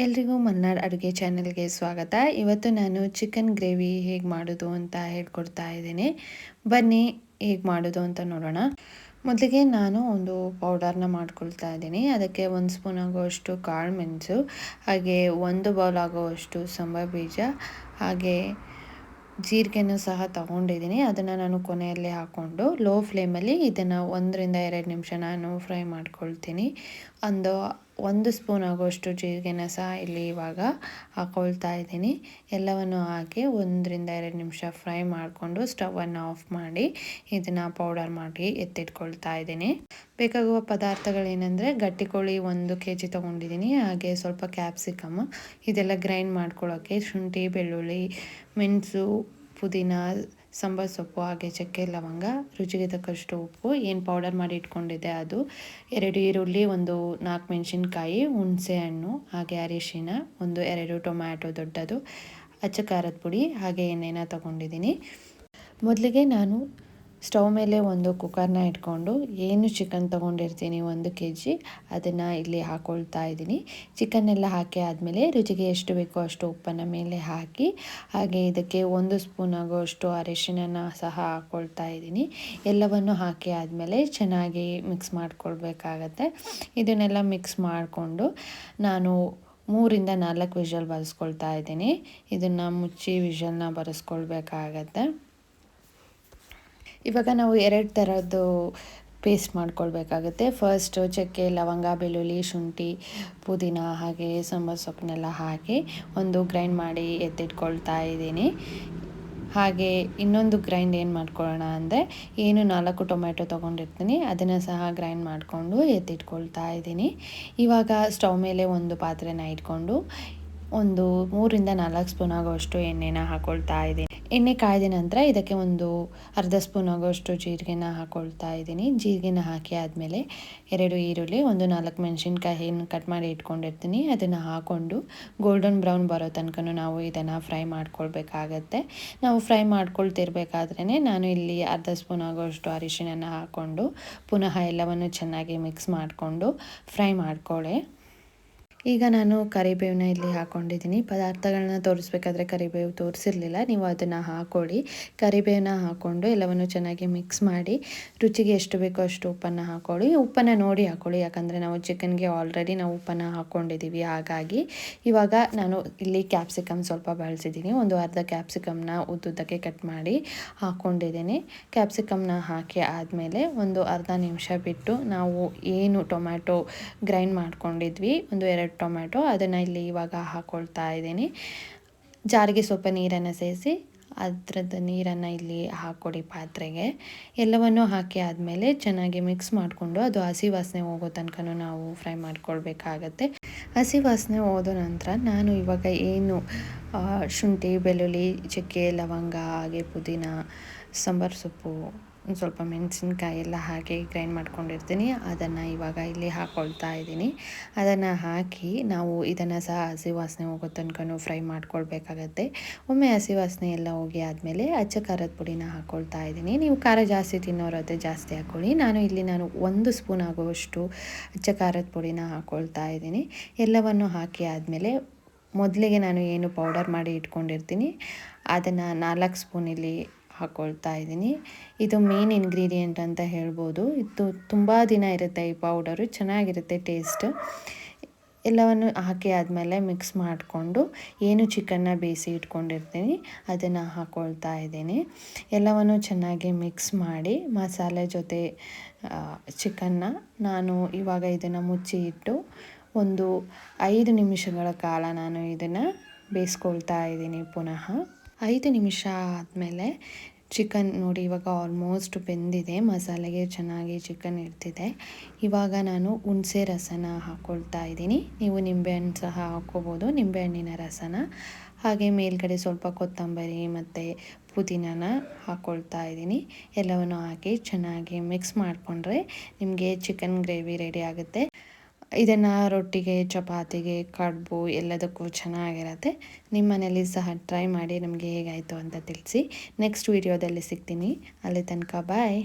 ಎಲ್ರಿಗೂ ಮಲ್ನಾಡ್ ಅಡುಗೆ ಚಾನೆಲ್ಗೆ ಸ್ವಾಗತ. ಇವತ್ತು ನಾನು ಚಿಕನ್ ಗ್ರೇವಿ ಹೇಗೆ ಮಾಡೋದು ಅಂತ ಹೇಳ್ಕೊಡ್ತಾ ಇದ್ದೀನಿ. ಬನ್ನಿ ಹೇಗೆ ಮಾಡೋದು ಅಂತ ನೋಡೋಣ. ಮೊದಲಿಗೆ ನಾನು ಒಂದು ಪೌಡರ್ನ ಮಾಡ್ಕೊಳ್ತಾ ಇದ್ದೀನಿ. ಅದಕ್ಕೆ 1 ಸ್ಪೂನ್ ಆಗುವಷ್ಟು ಕಾಳು ಮೆಣಸು, ಹಾಗೆ 1 ಬೌಲ್ ಆಗುವಷ್ಟು ಸಾಂಬಾರ್ ಬೀಜ, ಹಾಗೆ ಜೀರಿಗೆನೂ ಸಹ ತಗೊಂಡಿದ್ದೀನಿ. ಅದನ್ನು ನಾನು ಕೊನೆಯಲ್ಲಿ ಹಾಕ್ಕೊಂಡು ಲೋ ಫ್ಲೇಮಲ್ಲಿ ಇದನ್ನು 1 ರಿಂದ 2 ನಿಮಿಷ ನಾನು ಫ್ರೈ ಮಾಡ್ಕೊಳ್ತೀನಿ. 1 ಸ್ಪೂನ್ ಆಗುವಷ್ಟು ಜೀರಿಗೆನ ಸಹ ಇಲ್ಲಿ ಇವಾಗ ಹಾಕ್ಕೊಳ್ತಾ ಇದ್ದೀನಿ. ಎಲ್ಲವನ್ನು ಹಾಕಿ 1 ರಿಂದ 2 ನಿಮಿಷ ಫ್ರೈ ಮಾಡಿಕೊಂಡು ಸ್ಟವನ್ನು ಆಫ್ ಮಾಡಿ ಇದನ್ನು ಪೌಡರ್ ಮಾಡಿ ಎತ್ತಿಟ್ಕೊಳ್ತಾ ಇದ್ದೀನಿ. ಬೇಕಾಗುವ ಪದಾರ್ಥಗಳೇನೆಂದರೆ ಗಟ್ಟಿ ಕೋಳಿ 1 kg ತೊಗೊಂಡಿದ್ದೀನಿ, ಹಾಗೆ ಸ್ವಲ್ಪ ಕ್ಯಾಪ್ಸಿಕಮ್, ಇದೆಲ್ಲ ಗ್ರೈಂಡ್ ಮಾಡ್ಕೊಳ್ಳೋಕ್ಕೆ ಶುಂಠಿ, ಬೆಳ್ಳುಳ್ಳಿ, ಮೆಣಸು, ಪುದೀನ, ಸಾಂಬಾರು ಸೊಪ್ಪು, ಹಾಗೆ ಚಕ್ಕೆ, ಲವಂಗ, ರುಚಿಗೆ ತಕ್ಕಷ್ಟು ಉಪ್ಪು, ಏನು ಪೌಡರ್ ಮಾಡಿ ಇಟ್ಕೊಂಡಿದ್ದೆ ಅದು, 2 ಈರುಳ್ಳಿ, 4 ಮೆಣಸಿನ್ಕಾಯಿ, ಹುಣಸೆ ಹಣ್ಣು, ಹಾಗೆ ಅರಿಶಿನ, 2 ಟೊಮ್ಯಾಟೊ ದೊಡ್ಡದು, ಅಚ್ಚ ಖಾರದ ಪುಡಿ, ಹಾಗೆ ಎಣ್ಣೆನ ತೊಗೊಂಡಿದ್ದೀನಿ. ಮೊದಲಿಗೆ ನಾನು ಸ್ಟವ್ ಮೇಲೆ ಒಂದು ಕುಕ್ಕರ್ನ ಇಟ್ಕೊಂಡು ಏನು ಚಿಕನ್ ತೊಗೊಂಡಿರ್ತೀನಿ 1 kg ಅದನ್ನು ಇಲ್ಲಿ ಹಾಕ್ಕೊಳ್ತಾ ಇದ್ದೀನಿ. ಚಿಕನ್ನೆಲ್ಲ ಹಾಕಿ ಆದಮೇಲೆ ರುಚಿಗೆ ಎಷ್ಟು ಬೇಕೋ ಅಷ್ಟು ಉಪ್ಪನ್ನು ಮೇಲೆ ಹಾಕಿ, ಹಾಗೆ ಇದಕ್ಕೆ 1 ಸ್ಪೂನ್ ಆಗುವಷ್ಟು ಅರಿಶಿನ ಸಹ ಹಾಕ್ಕೊಳ್ತಾ ಇದ್ದೀನಿ. ಎಲ್ಲವನ್ನು ಹಾಕಿ ಆದಮೇಲೆ ಚೆನ್ನಾಗಿ ಮಿಕ್ಸ್ ಮಾಡ್ಕೊಳ್ಬೇಕಾಗತ್ತೆ. ಇದನ್ನೆಲ್ಲ ಮಿಕ್ಸ್ ಮಾಡಿಕೊಂಡು ನಾನು 3 ರಿಂದ 4 ವಿಷಲ್ ಬರೆಸ್ಕೊಳ್ತಾ ಇದ್ದೀನಿ. ಇದನ್ನು ಮುಚ್ಚಿ ವಿಷಲ್ನ ಬರೆಸ್ಕೊಳ್ಬೇಕಾಗತ್ತೆ. ಇವಾಗ ನಾವು 2 ಥರದ್ದು ಪೇಸ್ಟ್ ಮಾಡ್ಕೊಳ್ಬೇಕಾಗುತ್ತೆ. ಫಸ್ಟು ಚಕ್ಕೆ, ಲವಂಗ, ಬೆಳ್ಳುಳ್ಳಿ, ಶುಂಠಿ, ಪುದೀನ, ಹಾಗೆ ಸಾಂಬಾರು ಸೊಪ್ಪನ್ನೆಲ್ಲ ಹಾಕಿ ಗ್ರೈಂಡ್ ಮಾಡಿ ಎತ್ತಿಟ್ಕೊಳ್ತಾ ಇದ್ದೀನಿ. ಹಾಗೆ ಇನ್ನೊಂದು ಗ್ರೈಂಡ್ ಏನು ಮಾಡ್ಕೊಳ್ಳೋಣ ಅಂದರೆ, 4 ಟೊಮ್ಯಾಟೊ ತೊಗೊಂಡಿರ್ತೀನಿ ಅದನ್ನು ಸಹ ಗ್ರೈಂಡ್ ಮಾಡಿಕೊಂಡು ಎತ್ತಿಟ್ಕೊಳ್ತಾ ಇದ್ದೀನಿ. ಇವಾಗ ಸ್ಟವ್ ಮೇಲೆ ಒಂದು ಪಾತ್ರೆನ ಇಟ್ಕೊಂಡು 3 ರಿಂದ 4 ಸ್ಪೂನ್ ಆಗುವಷ್ಟು ಎಣ್ಣೆನ ಹಾಕ್ಕೊಳ್ತಾ ಇದ್ದೀನಿ. ಎಣ್ಣೆ ಕಾಯ್ದ ನಂತರ ಇದಕ್ಕೆ ಅರ್ಧ ಸ್ಪೂನ್ ಆಗುವಷ್ಟು ಜೀರಿಗೆನ ಹಾಕ್ಕೊಳ್ತಾ ಇದ್ದೀನಿ. ಜೀರಿಗೆನ ಹಾಕಿ ಆದಮೇಲೆ 2 ಈರುಳ್ಳಿ, 4 ಮೆಣಸಿನ್ಕಾಯಿ ಕಟ್ ಮಾಡಿ ಇಟ್ಕೊಂಡಿರ್ತೀನಿ ಅದನ್ನು ಹಾಕ್ಕೊಂಡು ಗೋಲ್ಡನ್ ಬ್ರೌನ್ ಬರೋ ತನಕ ನಾವು ಇದನ್ನು ಫ್ರೈ ಮಾಡ್ಕೊಳ್ಬೇಕಾಗತ್ತೆ. ನಾವು ಫ್ರೈ ಮಾಡ್ಕೊಳ್ತಿರ್ಬೇಕಾದ್ರೇ ನಾನು ಇಲ್ಲಿ ಅರ್ಧ ಸ್ಪೂನ್ ಆಗುವಷ್ಟು ಅರಿಶಿನ ಹಾಕ್ಕೊಂಡು ಪುನಃ ಎಲ್ಲವನ್ನು ಚೆನ್ನಾಗಿ ಮಿಕ್ಸ್ ಮಾಡಿಕೊಂಡು ಫ್ರೈ ಮಾಡ್ಕೊಳ್ಳಿ. ಈಗ ನಾನು ಕರಿಬೇವನ್ನ ಇಲ್ಲಿ ಹಾಕ್ಕೊಂಡಿದ್ದೀನಿ. ಪದಾರ್ಥಗಳನ್ನ ತೋರಿಸ್ಬೇಕಾದ್ರೆ ಕರಿಬೇವು ತೋರಿಸಿರಲಿಲ್ಲ, ನೀವು ಅದನ್ನು ಹಾಕ್ಕೊಳ್ಳಿ. ಕರಿಬೇವನ್ನ ಹಾಕ್ಕೊಂಡು ಎಲ್ಲವನ್ನು ಚೆನ್ನಾಗಿ ಮಿಕ್ಸ್ ಮಾಡಿ ರುಚಿಗೆ ಎಷ್ಟು ಬೇಕೋ ಅಷ್ಟು ಉಪ್ಪನ್ನು ಹಾಕ್ಕೊಳ್ಳಿ. ಉಪ್ಪನ್ನು ನೋಡಿ ಹಾಕ್ಕೊಳ್ಳಿ, ಯಾಕಂದರೆ ನಾವು ಚಿಕನ್ಗೆ ಆಲ್ರೆಡಿ ನಾವು ಉಪ್ಪನ್ನು ಹಾಕ್ಕೊಂಡಿದ್ದೀವಿ. ಹಾಗಾಗಿ ಇವಾಗ ನಾನು ಇಲ್ಲಿ ಕ್ಯಾಪ್ಸಿಕಮ್ ಸ್ವಲ್ಪ ಬಳಸಿದ್ದೀನಿ. ಅರ್ಧ ಕ್ಯಾಪ್ಸಿಕಮ್ನ ಉದ್ದುದ್ದಕ್ಕೆ ಕಟ್ ಮಾಡಿ ಹಾಕ್ಕೊಂಡಿದ್ದೀನಿ. ಕ್ಯಾಪ್ಸಿಕಮ್ನ ಹಾಕಿ ಆದಮೇಲೆ ಅರ್ಧ ನಿಮಿಷ ಬಿಟ್ಟು ನಾವು ಏನು ಟೊಮ್ಯಾಟೊ ಗ್ರೈಂಡ್ ಮಾಡ್ಕೊಂಡಿದ್ವಿ, 2 ಟೊಮ್ಯಾಟೊ ಅದನ್ನು ಇಲ್ಲಿ ಇವಾಗ ಹಾಕ್ಕೊಳ್ತಾ ಇದ್ದೀನಿ. ಜಾರಿಗೆ ಸ್ವಲ್ಪ ನೀರನ್ನು ಸೇರಿಸಿ ಅದರದ್ದು ನೀರನ್ನು ಇಲ್ಲಿ ಹಾಕ್ಕೊಡಿ ಪಾತ್ರೆಗೆ. ಎಲ್ಲವನ್ನು ಹಾಕಿ ಆದಮೇಲೆ ಚೆನ್ನಾಗಿ ಮಿಕ್ಸ್ ಮಾಡಿಕೊಂಡು ಅದು ಹಸಿ ವಾಸನೆ ಹೋಗೋ ತನಕ ನಾವು ಫ್ರೈ ಮಾಡ್ಕೊಳ್ಬೇಕಾಗತ್ತೆ. ಹಸಿ ವಾಸನೆ ಹೋದ ನಂತರ ನಾನು ಇವಾಗ ಏನು ಶುಂಠಿ, ಬೆಳ್ಳುಳ್ಳಿ, ಚಕ್ಕೆ, ಲವಂಗ, ಹಾಗೆ ಪುದೀನ, ಸಾಂಬಾರು ಸೊಪ್ಪು, ಸ್ವಲ್ಪ ಮೆಣಸಿನ್ಕಾಯಿ ಎಲ್ಲ ಹಾಕಿ ಗ್ರೈಂಡ್ ಮಾಡ್ಕೊಂಡಿರ್ತೀನಿ ಅದನ್ನು ಇವಾಗ ಇಲ್ಲಿ ಹಾಕ್ಕೊಳ್ತಾ ಇದ್ದೀನಿ. ಅದನ್ನು ಹಾಕಿ ನಾವು ಇದನ್ನು ಸಹ ಹಸಿ ವಾಸನೆ ಹೋಗೋ ತನಕ ಫ್ರೈ ಮಾಡ್ಕೊಳ್ಬೇಕಾಗತ್ತೆ. ಒಮ್ಮೆ ಹಸಿ ವಾಸನೆ ಎಲ್ಲ ಹೋಗಿ ಆದಮೇಲೆ ಅಚ್ಚ ಖಾರದ ಪುಡಿನ ಹಾಕ್ಕೊಳ್ತಾ ಇದ್ದೀನಿ. ನೀವು ಖಾರ ಜಾಸ್ತಿ ತಿನ್ನೋರಾದರೆ ಜಾಸ್ತಿ ಹಾಕ್ಕೊಳ್ಳಿ. ನಾನು 1 ಸ್ಪೂನ್ ಆಗುವಷ್ಟು ಅಚ್ಚ ಖಾರದ ಪುಡಿನ ಹಾಕ್ಕೊಳ್ತಾ ಇದ್ದೀನಿ. ಎಲ್ಲವನ್ನು ಹಾಕಿ ಆದಮೇಲೆ ಮೊದಲಿಗೆ ನಾನು ಏನು ಪೌಡರ್ ಮಾಡಿ ಇಟ್ಕೊಂಡಿರ್ತೀನಿ ಅದನ್ನು 4 ಸ್ಪೂನ್ ಇಲ್ಲಿ ಹಾಕ್ಕೊಳ್ತಾ ಇದ್ದೀನಿ. ಇದು ಮೇನ್ ಇಂಗ್ರೀಡಿಯೆಂಟ್ ಅಂತ ಹೇಳ್ಬೋದು. ಇದು ತುಂಬ ದಿನ ಇರುತ್ತೆ, ಈ ಪೌಡರು ಚೆನ್ನಾಗಿರುತ್ತೆ ಟೇಸ್ಟ್. ಎಲ್ಲವನ್ನು ಹಾಕಿ ಆದಮೇಲೆ ಮಿಕ್ಸ್ ಮಾಡಿಕೊಂಡು ಏನು ಚಿಕನ್ನ ಬೇಯಿಸಿ ಇಟ್ಕೊಂಡಿರ್ತೀನಿ ಅದನ್ನು ಹಾಕ್ಕೊಳ್ತಾ ಇದ್ದೀನಿ. ಎಲ್ಲವನ್ನು ಚೆನ್ನಾಗಿ ಮಿಕ್ಸ್ ಮಾಡಿ ಮಸಾಲೆ ಜೊತೆ ಚಿಕನ್ನ ನಾನು ಇವಾಗ ಇದನ್ನು ಮುಚ್ಚಿ ಇಟ್ಟು 5 ನಿಮಿಷಗಳ ಕಾಲ ನಾನು ಇದನ್ನು ಬೇಯಿಸ್ಕೊಳ್ತಾ ಇದ್ದೀನಿ. ಪುನಃ 5 ನಿಮಿಷ ಆದಮೇಲೆ ಚಿಕನ್ ನೋಡಿ ಇವಾಗ ಆಲ್ಮೋಸ್ಟ್ ಬೆಂದಿದೆ, ಮಸಾಲೆಗೆ ಚೆನ್ನಾಗಿ ಚಿಕನ್ ಇರ್ತಿದೆ. ಇವಾಗ ನಾನು ಹುಣಸೆ ರಸನ ಹಾಕ್ಕೊಳ್ತಾ ಇದ್ದೀನಿ. ನೀವು ನಿಂಬೆಹಣ್ಣು ಸಹ ಹಾಕ್ಕೋಬೋದು, ನಿಂಬೆಹಣ್ಣಿನ ರಸನ. ಹಾಗೆ ಮೇಲ್ಗಡೆ ಸ್ವಲ್ಪ ಕೊತ್ತಂಬರಿ ಮತ್ತು ಪುದೀನನ ಹಾಕ್ಕೊಳ್ತಾ ಇದ್ದೀನಿ. ಎಲ್ಲವನ್ನು ಹಾಕಿ ಚೆನ್ನಾಗಿ ಮಿಕ್ಸ್ ಮಾಡಿಕೊಂಡ್ರೆ ನಿಮಗೆ ಚಿಕನ್ ಗ್ರೇವಿ ರೆಡಿ ಆಗುತ್ತೆ. ಇದನ್ನು ರೊಟ್ಟಿಗೆ, ಚಪಾತಿಗೆ, ಕಡುಬು ಎಲ್ಲದಕ್ಕೂ ಚೆನ್ನಾಗಿರುತ್ತೆ. ನಿಮ್ಮ ಮನೇಲಿ ಸಹ ಟ್ರೈ ಮಾಡಿ ನಮಗೆ ಹೇಗಾಯಿತು ಅಂತ ತಿಳಿಸಿ. ನೆಕ್ಸ್ಟ್ ವಿಡಿಯೋದಲ್ಲಿ ಸಿಗ್ತೀನಿ. ಅಲ್ಲಿ ತನಕ ಬಾಯ್.